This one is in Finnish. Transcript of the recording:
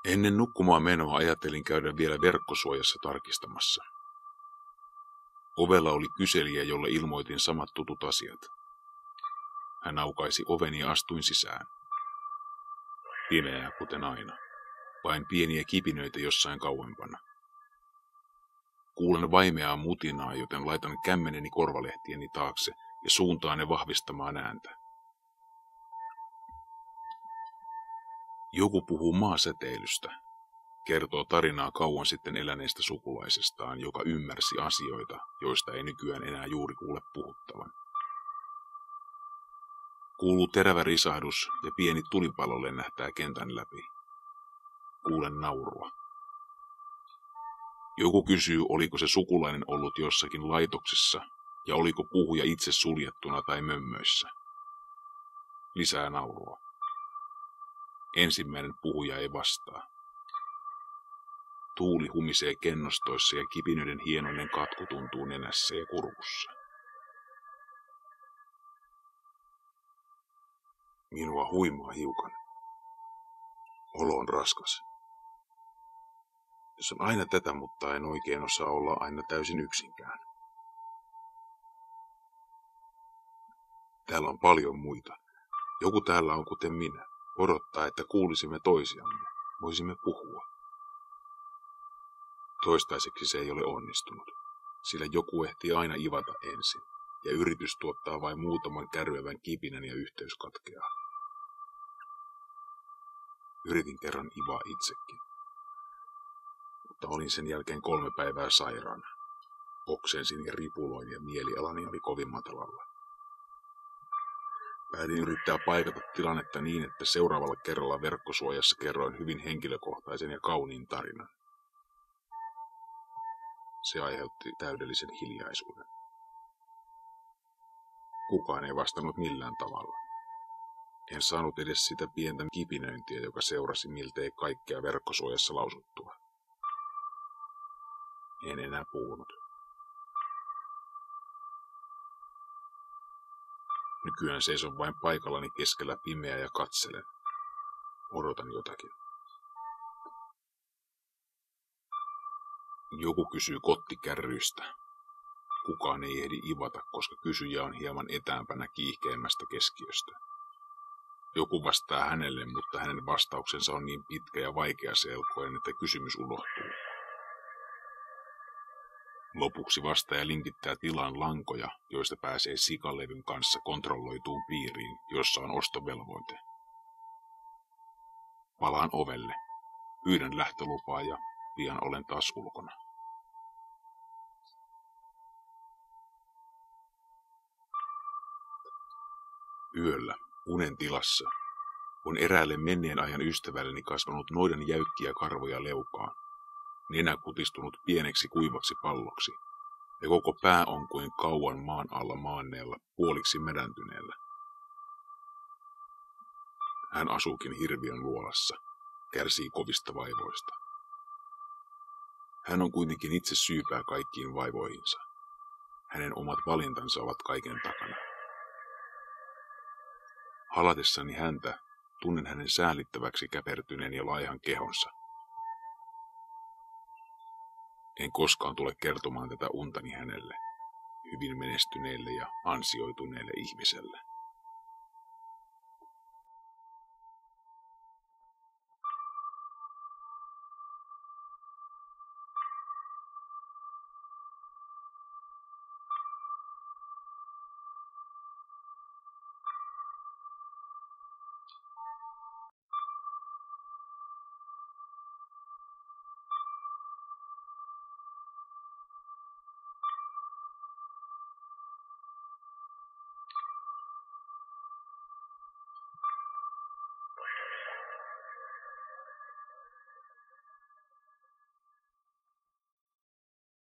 Ennen nukkumaan menoa ajattelin käydä vielä verkkosuojassa tarkistamassa. Ovella oli kyselijä, jolle ilmoitin samat tutut asiat. Hän aukaisi oven ja astuin sisään. Pimeää kuten aina. Vain pieniä kipinöitä jossain kauempana. Kuulen vaimeaa mutinaa, joten laitan kämmeneni korvalehtieni taakse ja suuntaan ne vahvistamaan ääntä. Joku puhuu maasäteilystä. Kertoo tarinaa kauan sitten eläneestä sukulaisestaan, joka ymmärsi asioita, joista ei nykyään enää juuri kuule puhuttavan. Kuuluu terävä risahdus ja pieni tulipalo lennähtää kentän läpi. Kuulen naurua. Joku kysyy, oliko se sukulainen ollut jossakin laitoksessa ja oliko puhuja itse suljettuna tai mömmöissä. Lisää naurua. Ensimmäinen puhuja ei vastaa. Tuuli humisee kennostoissa ja kipinöiden hienoinen katku tuntuu nenässä ja kurkussa. Minua huimaa hiukan. Olo on raskas. Se on aina tätä, mutta en oikein osaa olla aina täysin yksinkään. Täällä on paljon muita. Joku täällä on kuten minä. Odottaa, että kuulisimme toisiamme. Voisimme puhua. Toistaiseksi se ei ole onnistunut, sillä joku ehtii aina ivata ensin, ja yritys tuottaa vain muutaman kärvevän kipinän ja yhteys katkeaa. Yritin kerran ivaa itsekin, mutta olin sen jälkeen 3 päivää sairaana. Oksensin ja ripuloin ja mielialani oli kovin matalalla. Päätin yrittää paikata tilannetta niin, että seuraavalla kerralla verkkosuojassa kerroin hyvin henkilökohtaisen ja kauniin tarinan. Se aiheutti täydellisen hiljaisuuden. Kukaan ei vastannut millään tavalla. En saanut edes sitä pientä kipinöintiä, joka seurasi miltei kaikkea verkkosuojassa lausuttua. En enää puhunut. Nykyään seison vain paikallani keskellä pimeää ja katselen. Odotan jotakin. Joku kysyy kottikärryistä. Kukaan ei ehdi ivata, koska kysyjä on hieman etäämpänä kiihkeimmästä keskiöstä. Joku vastaa hänelle, mutta hänen vastauksensa on niin pitkä ja vaikeaselkoinen, että kysymys unohtuu. Lopuksi vastaaja linkittää tilaan lankoja, joista pääsee sikalevyn kanssa kontrolloituun piiriin, jossa on ostovelvoite. Palaan ovelle, pyydän lähtölupaa ja pian olen taas ulkona. Yöllä, unen tilassa, on eräälle menneen ajan ystävälleni kasvanut noidan jäykkiä karvoja leukaan, nenä kutistunut pieneksi kuivaksi palloksi, ja koko pää on kuin kauan maan alla maanneella, puoliksi mädäntyneellä. Hän asuukin hirviön luolassa, kärsii kovista vaivoista. Hän on kuitenkin itse syypää kaikkiin vaivoihinsa. Hänen omat valintansa ovat kaiken takana. Halatessani häntä tunnen hänen säällittäväksi käpertyneen ja laihan kehonsa. En koskaan tule kertomaan tätä untani hänelle, hyvin menestyneelle ja ansioituneelle ihmiselle.